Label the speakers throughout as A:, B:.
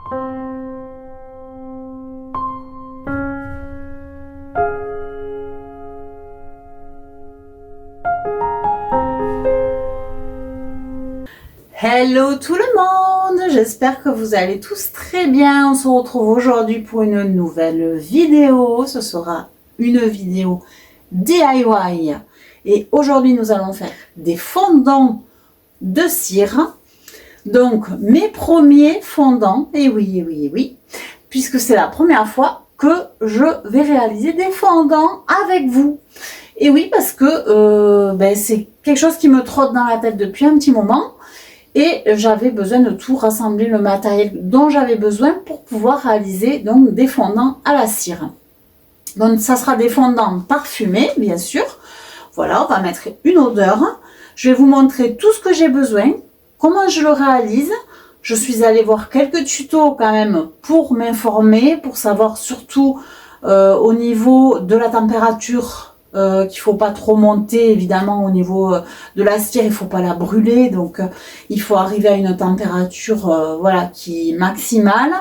A: Hello tout le monde, j'espère que vous allez tous très bien. On se retrouve aujourd'hui pour une nouvelle vidéo. Ce sera une vidéo DIY. Et aujourd'hui nous allons faire des fondants de cire. Donc mes premiers fondants, et oui, puisque c'est la première fois que je vais réaliser des fondants avec vous. Et oui, parce que c'est quelque chose qui me trotte dans la tête depuis un petit moment. Et j'avais besoin de tout rassembler, le matériel dont j'avais besoin pour pouvoir réaliser donc des fondants à la cire. Donc ça sera des fondants parfumés, bien sûr. Voilà, on va mettre une odeur. Je vais vous montrer tout ce que j'ai besoin, comment je le réalise. Je suis allée voir quelques tutos quand même pour m'informer, pour savoir surtout au niveau de la température, qu'il faut pas trop monter évidemment au niveau de la cire, il faut pas la brûler, donc il faut arriver à une température voilà, qui est maximale.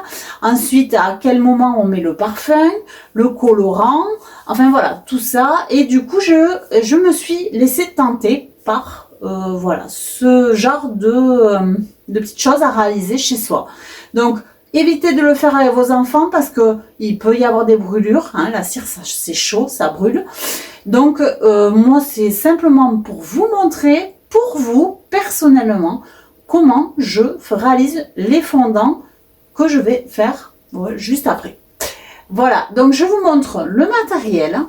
A: Ensuite, à quel moment on met le parfum, le colorant, enfin voilà, tout ça. Et du coup je me suis laissée tenter par voilà, ce genre de petites choses à réaliser chez soi. Donc évitez de le faire avec vos enfants parce que il peut y avoir des brûlures, hein, la cire c'est chaud, ça brûle. Donc moi c'est simplement pour vous montrer, pour vous personnellement, comment je réalise les fondants que je vais faire juste après. Voilà, donc je vous montre le matériel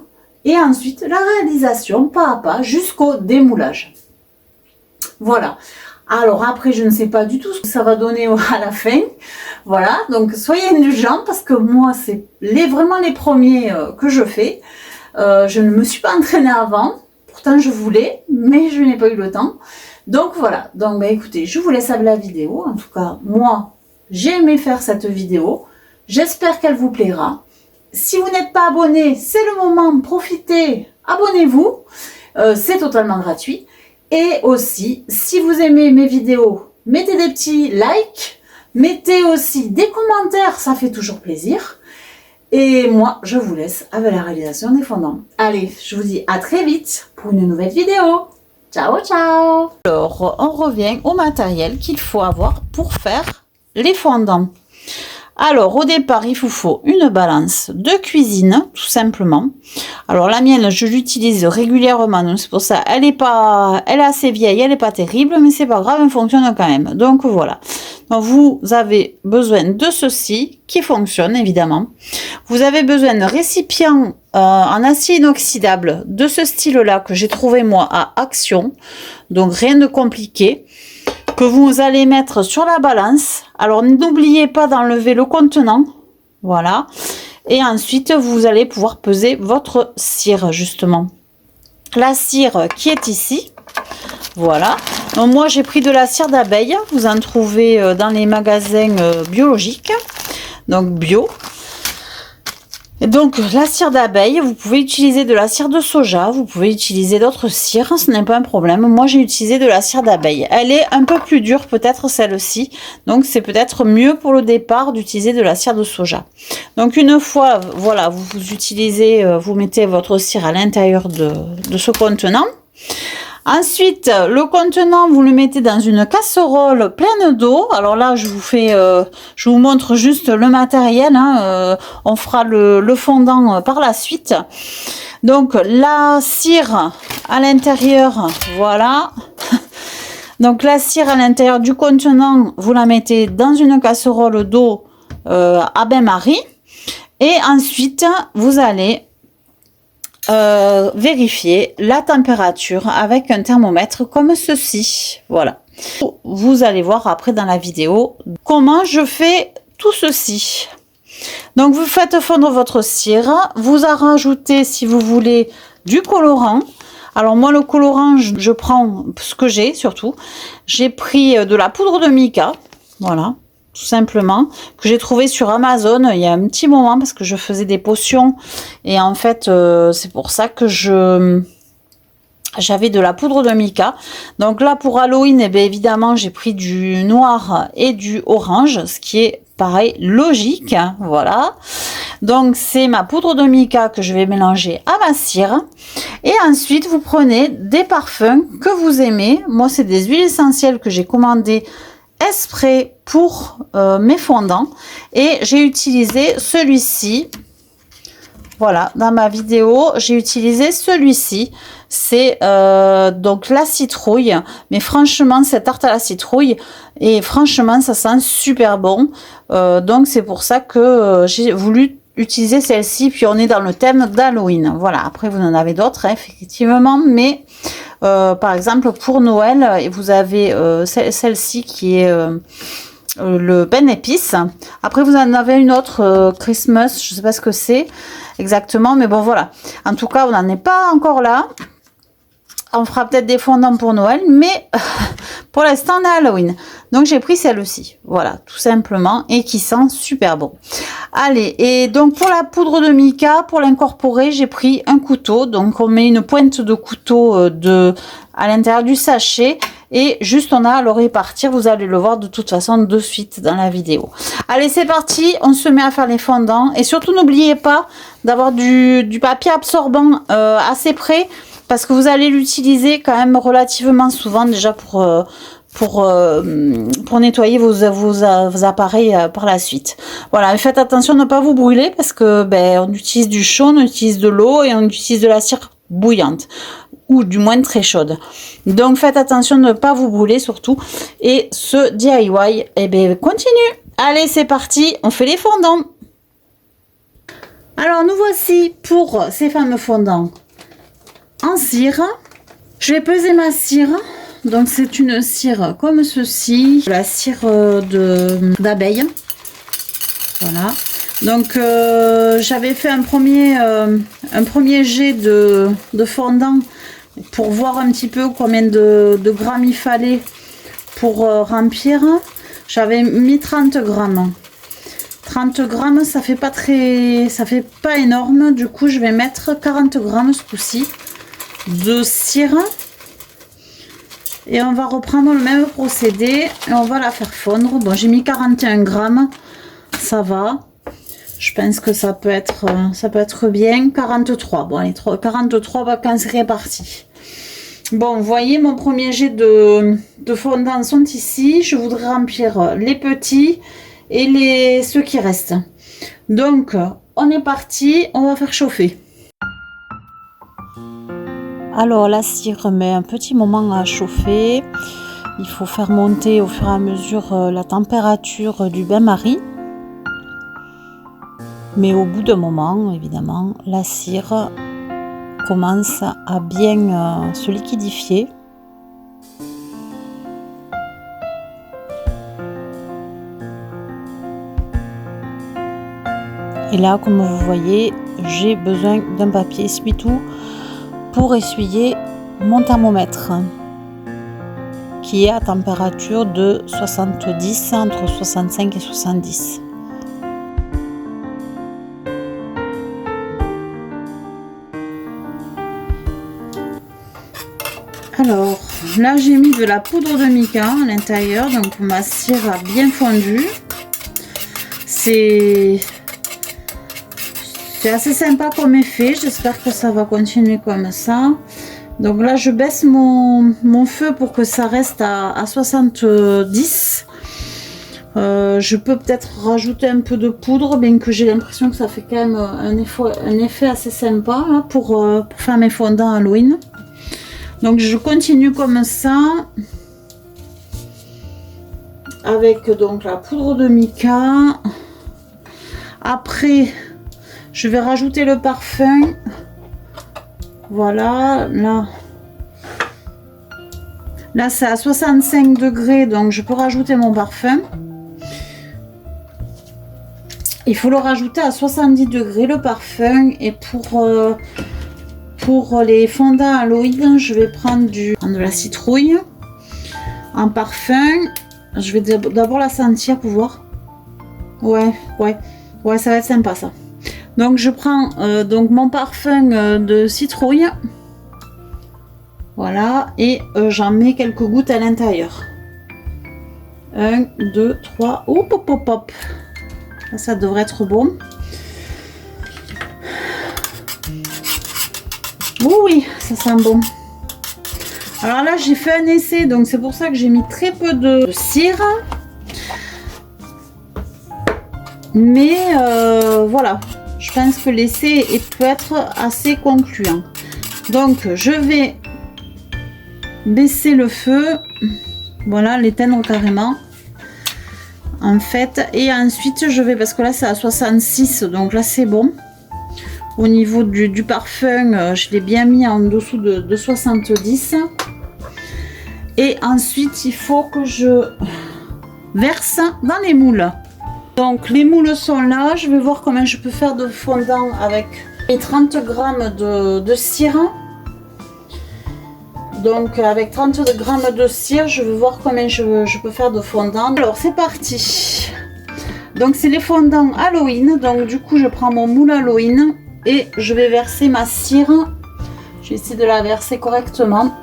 A: et ensuite la réalisation pas à pas jusqu'au démoulage. Voilà. Alors après, je ne sais pas du tout ce que ça va donner à la fin. Voilà, donc soyez indulgents parce que moi, c'est vraiment les premiers que je fais. Je ne me suis pas entraînée avant. Pourtant, je voulais, mais je n'ai pas eu le temps. Donc voilà, donc écoutez, je vous laisse avec la vidéo. En tout cas, moi, j'ai aimé faire cette vidéo. J'espère qu'elle vous plaira. Si vous n'êtes pas abonné, c'est le moment, profitez, abonnez-vous. C'est totalement gratuit. Et aussi, si vous aimez mes vidéos, mettez des petits likes, mettez aussi des commentaires, ça fait toujours plaisir. Et moi, je vous laisse avec la réalisation des fondants. Allez, je vous dis à très vite pour une nouvelle vidéo. Ciao, ciao! Alors, on revient au matériel qu'il faut avoir pour faire les fondants. Alors, au départ, il vous faut une balance de cuisine, tout simplement. Alors, la mienne, je l'utilise régulièrement, donc c'est pour ça, elle est assez vieille, elle n'est pas terrible, mais c'est pas grave, elle fonctionne quand même. Donc, voilà. Donc, vous avez besoin de ceci, qui fonctionne, évidemment. Vous avez besoin de récipients en acier inoxydable de ce style-là, que j'ai trouvé, moi, à Action. Donc, rien de compliqué, que vous allez mettre sur la balance. Alors n'oubliez pas d'enlever le contenant, voilà, et ensuite vous allez pouvoir peser votre cire, justement la cire qui est ici, voilà. Donc moi j'ai pris de la cire d'abeille, vous en trouvez dans les magasins biologiques, donc bio. Et donc la cire d'abeille, vous pouvez utiliser de la cire de soja, vous pouvez utiliser d'autres cires, ce n'est pas un problème. Moi j'ai utilisé de la cire d'abeille. Elle est un peu plus dure peut-être celle-ci, donc c'est peut-être mieux pour le départ d'utiliser de la cire de soja. Donc une fois, voilà, vous utilisez, vous mettez votre cire à l'intérieur de ce contenant. Ensuite, le contenant, vous le mettez dans une casserole pleine d'eau. Alors là, je vous montre juste le matériel, hein. On fera le fondant par la suite. Donc, la cire à l'intérieur, voilà. Donc, la cire à l'intérieur du contenant, vous la mettez dans une casserole d'eau à bain-marie. Et ensuite, vous allez vérifier la température avec un thermomètre comme ceci, voilà. Vous allez voir après dans la vidéo comment je fais tout ceci. Donc vous faites fondre votre cire, vous en rajoutez si vous voulez du colorant. Alors moi le colorant, je prends ce que j'ai, surtout j'ai pris de la poudre de mica, voilà, tout simplement, que j'ai trouvé sur Amazon il y a un petit moment parce que je faisais des potions et en fait c'est pour ça que j'avais de la poudre de mica. Donc là pour Halloween, eh bien, évidemment j'ai pris du noir et du orange, ce qui est pareil, logique, hein, voilà. Donc c'est ma poudre de mica que je vais mélanger à ma cire. Et ensuite vous prenez des parfums que vous aimez. Moi c'est des huiles essentielles que j'ai commandées exprès pour mes fondants. Et j'ai utilisé celui-ci. Voilà, dans ma vidéo, j'ai utilisé celui-ci. C'est donc la citrouille. Mais franchement, cette tarte à la citrouille, et franchement, ça sent super bon. Donc, c'est pour ça que j'ai voulu utiliser celle-ci. Puis, on est dans le thème d'Halloween. Voilà, après, vous en avez d'autres, hein, effectivement. Mais, par exemple, pour Noël, vous avez celle-ci qui est... le Ben épice. Après vous en avez une autre Christmas, je sais pas ce que c'est exactement, mais bon voilà, en tout cas on n'en est pas encore là. On fera peut-être des fondants pour Noël, mais pour l'instant on est à Halloween, donc j'ai pris celle-ci, voilà, tout simplement, et qui sent super bon. Allez, et donc pour la poudre de mica, pour l'incorporer, j'ai pris un couteau. Donc on met une pointe de couteau à l'intérieur du sachet, et juste on a à le répartir. Vous allez le voir de toute façon de suite dans la vidéo. Allez, c'est parti, on se met à faire les fondants, et surtout n'oubliez pas d'avoir du papier absorbant assez près, parce que vous allez l'utiliser quand même relativement souvent déjà pour nettoyer vos appareils par la suite. Voilà, mais faites attention de ne pas vous brûler, parce que ben, on utilise du chaud, on utilise de l'eau et on utilise de la cire bouillante, ou du moins très chaude. Donc faites attention de ne pas vous brûler surtout. Et ce DIY, eh ben, continue. Allez, c'est parti, on fait les fondants. Alors nous voici pour ces fameux fondants en cire. Je vais peser ma cire. Donc c'est une cire comme ceci, la cire d'abeille. Voilà. Donc j'avais fait un premier jet de fondant pour voir un petit peu combien de grammes il fallait pour remplir. J'avais mis 30 grammes. 30 grammes, ça fait pas énorme. Du coup, je vais mettre 40 grammes ce coup-ci de cire. Et on va reprendre le même procédé et on va la faire fondre. Bon, j'ai mis 41 grammes, ça va. Je pense que ça peut être bien. 43, bon allez, 43 quand c'est réparti. Bon, vous voyez, mon premier jet de fondant sont ici. Je voudrais remplir les petits et ceux qui restent. Donc, on est parti, on va faire chauffer. Alors la cire met un petit moment à chauffer. Il faut faire monter au fur et à mesure la température du bain-marie. Mais au bout d'un moment, évidemment, la cire commence à bien se liquidifier. Et là, comme vous voyez, j'ai besoin d'un papier essuie-tout pour essuyer mon thermomètre qui est à température de 70, entre 65 et 70. Alors là j'ai mis de la poudre de mica à l'intérieur, donc ma cire a bien fondu. C'est assez sympa comme effet, j'espère que ça va continuer comme ça. Donc là je baisse mon feu pour que ça reste à 70. Je peux peut-être rajouter un peu de poudre, bien que j'ai l'impression que ça fait quand même un effet assez sympa là, pour faire mes fondants Halloween. Donc je continue comme ça avec donc la poudre de mica. Après je vais rajouter le parfum. Voilà, là c'est à 65 degrés, donc je peux rajouter mon parfum. Il faut le rajouter à 70 degrés le parfum. Et pour les fondants Halloween, je vais prendre de la citrouille en parfum. Je vais d'abord la sentir pour voir. Ouais, ça va être sympa ça. Donc je prends donc mon parfum de citrouille. Voilà, et j'en mets quelques gouttes à l'intérieur. 1, 2, 3, hop, hop, hop, hop. Ça devrait être bon. Oui, ça sent bon. Alors là, j'ai fait un essai, donc c'est pour ça que j'ai mis très peu de cire. Mais voilà, je pense que l'essai peut être assez concluant. Donc, je vais baisser le feu. Voilà, l'éteindre carrément. En fait, et ensuite, je vais, parce que là, c'est à 66, donc là, c'est bon. Au niveau du parfum, je l'ai bien mis en dessous de 70. Et ensuite, il faut que je verse dans les moules. Donc, les moules sont là. Je vais voir comment je peux faire de fondant avec les 30 g de cire. Donc, avec 30 g de cire, je vais voir comment je peux faire de fondant. Alors, c'est parti. Donc, c'est les fondants Halloween. Donc, du coup, je prends mon moule Halloween. Et je vais verser ma cire. Je vais essayer de la verser correctement.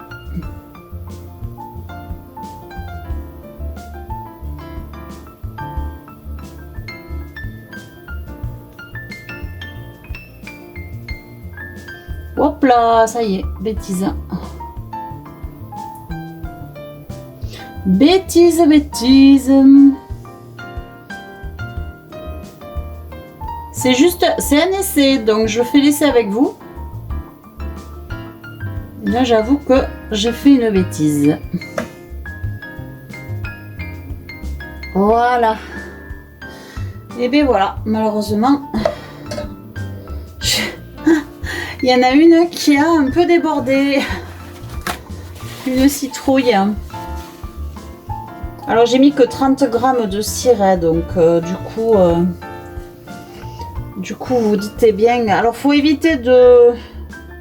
A: Hop là, ça y est, bêtise. Bêtise, bêtise. C'est juste, c'est un essai, donc je fais l'essai avec vous. Là, j'avoue que j'ai fait une bêtise. Voilà. Et bien voilà, malheureusement, il y en a une qui a un peu débordé. Une citrouille. Alors, j'ai mis que 30 g de cire, donc du coup, vous dites bien. Alors, faut éviter de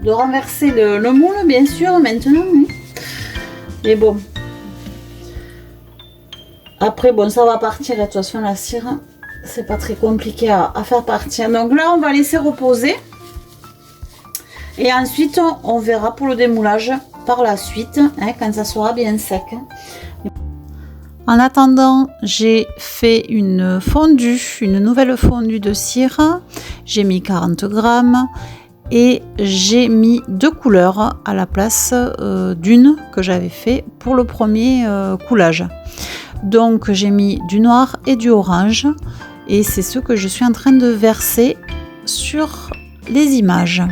A: renverser le moule, bien sûr, maintenant. Mais bon. Après, bon, ça va partir. De toute façon, la cire, c'est pas très compliqué à faire partir. Donc là, on va laisser reposer. Et ensuite, on verra pour le démoulage par la suite, hein, quand ça sera bien sec. En attendant, j'ai fait une nouvelle fondue de cire. J'ai mis 40 g et j'ai mis 2 couleurs à la place d'une que j'avais fait pour le premier coulage. Donc j'ai mis du noir et du orange et c'est ce que je suis en train de verser sur les images.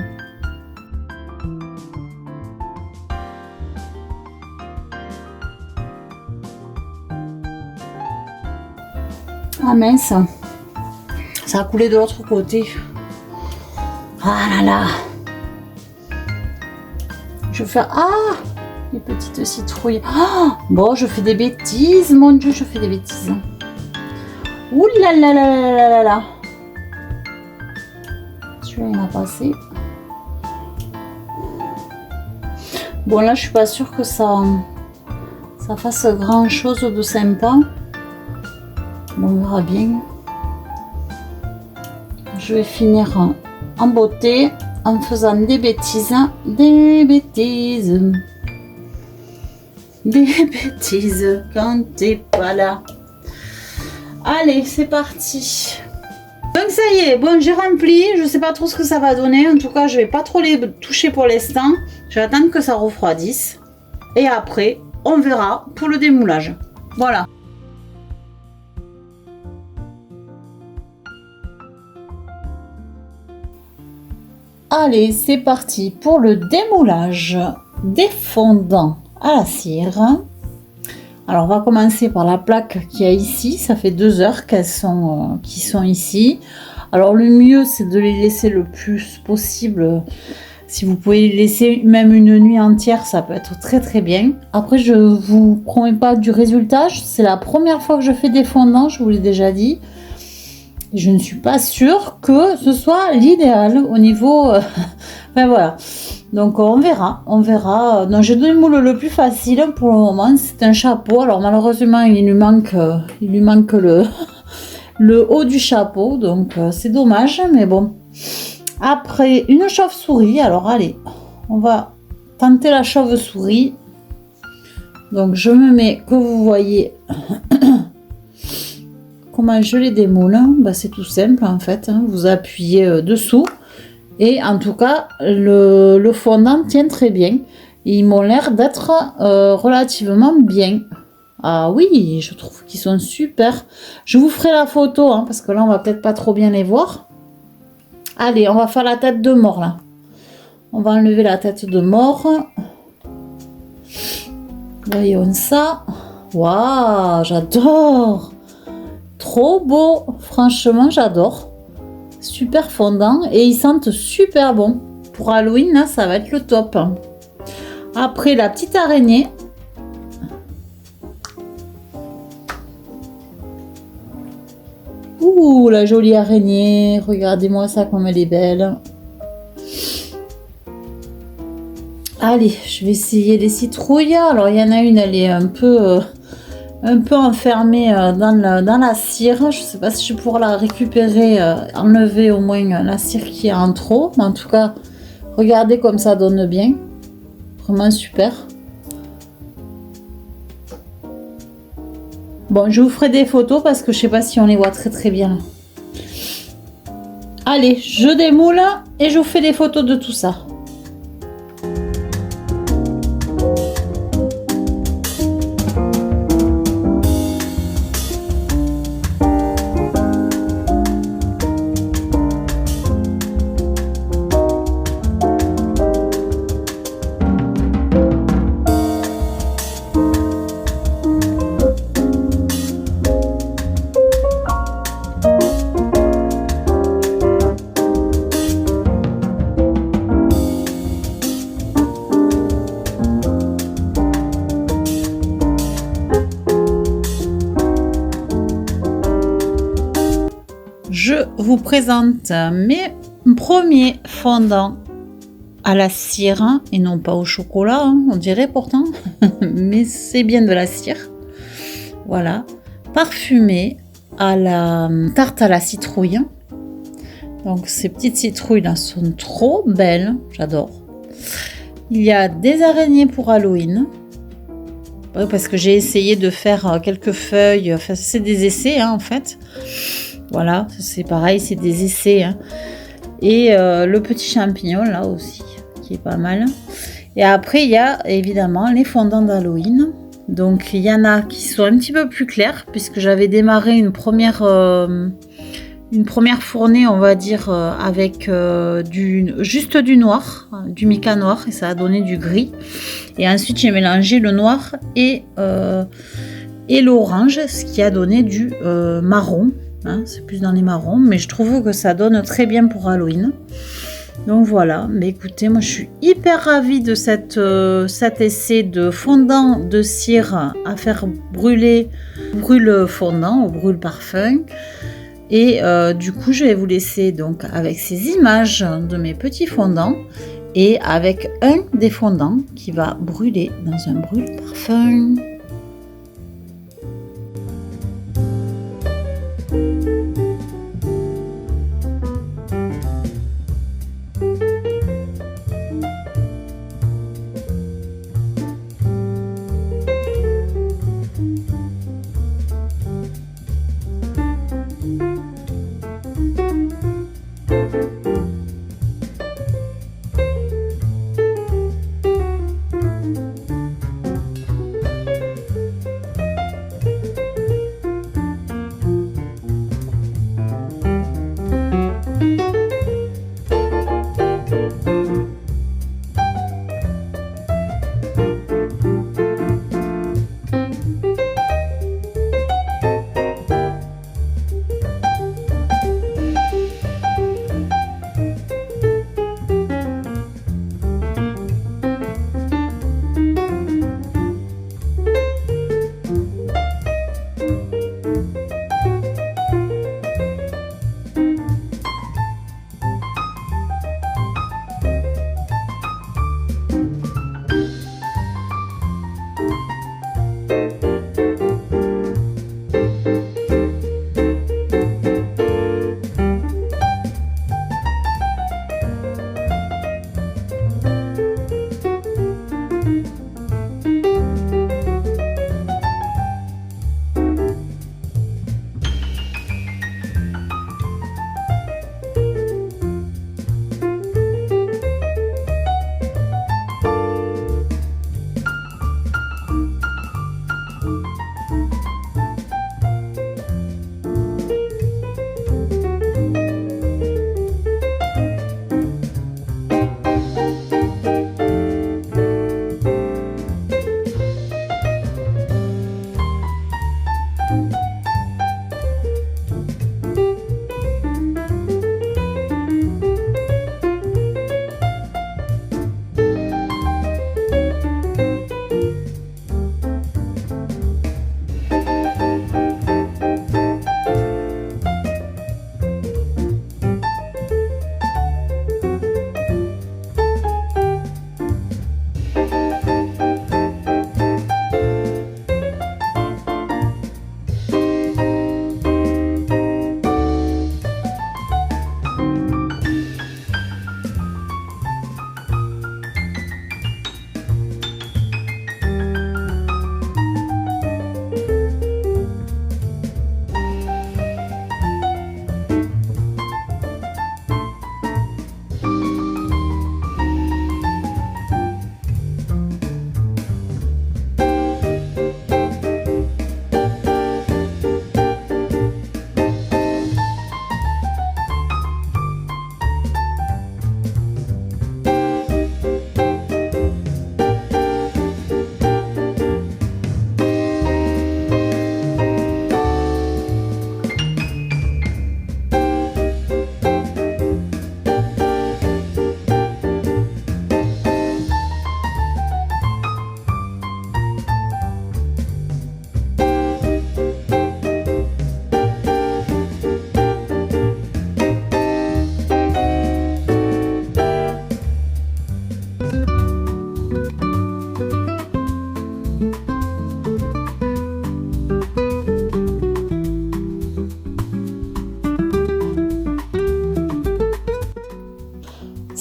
A: Ah mince, ça a coulé de l'autre côté. Ah là là. Je vais faire... Ah, les petites citrouilles. Ah, bon, je fais des bêtises. Mon Dieu, je fais des bêtises. Ouh là là là là là là là. Celui-là, il m'a passé. Bon, là, je suis pas sûre que ça fasse grand chose de sympa. Bon, on verra bien. Je vais finir en beauté en faisant des bêtises. Des bêtises. Des bêtises quand t'es pas là. Allez, c'est parti. Donc ça y est, bon, j'ai rempli. Je sais pas trop ce que ça va donner. En tout cas, je vais pas trop les toucher pour l'instant. Je vais attendre que ça refroidisse. Et après, on verra pour le démoulage. Voilà. Allez, c'est parti pour le démoulage des fondants à la cire. Alors, on va commencer par la plaque qu'il y a ici. Ça fait 2 heures qu'ils sont ici. Alors, le mieux, c'est de les laisser le plus possible. Si vous pouvez les laisser même une nuit entière, ça peut être très très bien. Après, je vous promets pas du résultat. C'est la première fois que je fais des fondants, je vous l'ai déjà dit. Je ne suis pas sûre que ce soit l'idéal au niveau... Enfin voilà. Donc on verra. Donc j'ai donné le moule le plus facile pour le moment. C'est un chapeau. Alors malheureusement, il lui manque le haut du chapeau. Donc c'est dommage. Mais bon. Après, une chauve-souris. Alors allez, on va tenter la chauve-souris. Donc je me mets, que vous voyez... comment je les démoule? Bah, c'est tout simple en fait. Hein. Vous appuyez dessous. Et en tout cas, le fondant tient très bien. Ils m'ont l'air d'être relativement bien. Ah oui, je trouve qu'ils sont super. Je vous ferai la photo, hein, parce que là, on va peut-être pas trop bien les voir. Allez, on va faire la tête de mort, là. On va enlever la tête de mort. Voyons ça. Waouh, j'adore. Trop beau. Franchement, j'adore. Super fondant. Et ils sentent super bon. Pour Halloween, là, ça va être le top. Après, la petite araignée. Ouh, la jolie araignée. Regardez-moi ça comme elle est belle. Allez, je vais essayer les citrouilles. Alors, il y en a une, elle est un peu enfermée dans la cire. Je ne sais pas si je pourrais la récupérer, enlever au moins la cire qui est en trop. Mais en tout cas, regardez comme ça donne bien. Vraiment super. Bon, je vous ferai des photos parce que je sais pas si on les voit très très bien. Allez, je démoule et je vous fais des photos de tout ça. Je vous présente mes premiers fondants à la cire et non pas au chocolat, hein, on dirait pourtant, mais c'est bien de la cire. Voilà, parfumé à la tarte à la citrouille. Donc ces petites citrouilles là sont trop belles, j'adore. Il y a des araignées pour Halloween. Parce que j'ai essayé de faire quelques feuilles, enfin c'est des essais hein, en fait. Voilà, c'est pareil, c'est des essais. Hein. Et le petit champignon, là aussi, qui est pas mal. Et après, il y a évidemment les fondants d'Halloween. Donc, il y en a qui sont un petit peu plus clairs, puisque j'avais démarré une première fournée, on va dire, avec juste du noir, du mica noir, et ça a donné du gris. Et ensuite, j'ai mélangé le noir et l'orange, ce qui a donné du marron. Hein, c'est plus dans les marrons, mais je trouve que ça donne très bien pour Halloween. Donc voilà, mais écoutez, moi je suis hyper ravie de cet essai de fondant de cire à faire brûle fondant ou brûle parfum. Et du coup, je vais vous laisser donc avec ces images de mes petits fondants et avec un des fondants qui va brûler dans un brûle parfum.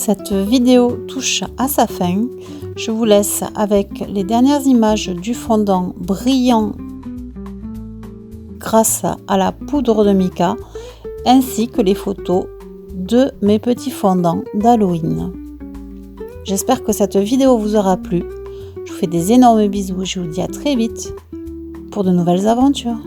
A: Cette vidéo touche à sa fin. Je vous laisse avec les dernières images du fondant brillant grâce à la poudre de mica, ainsi que les photos de mes petits fondants d'Halloween. J'espère que cette vidéo vous aura plu. Je vous fais des énormes bisous. Je vous dis à très vite pour de nouvelles aventures.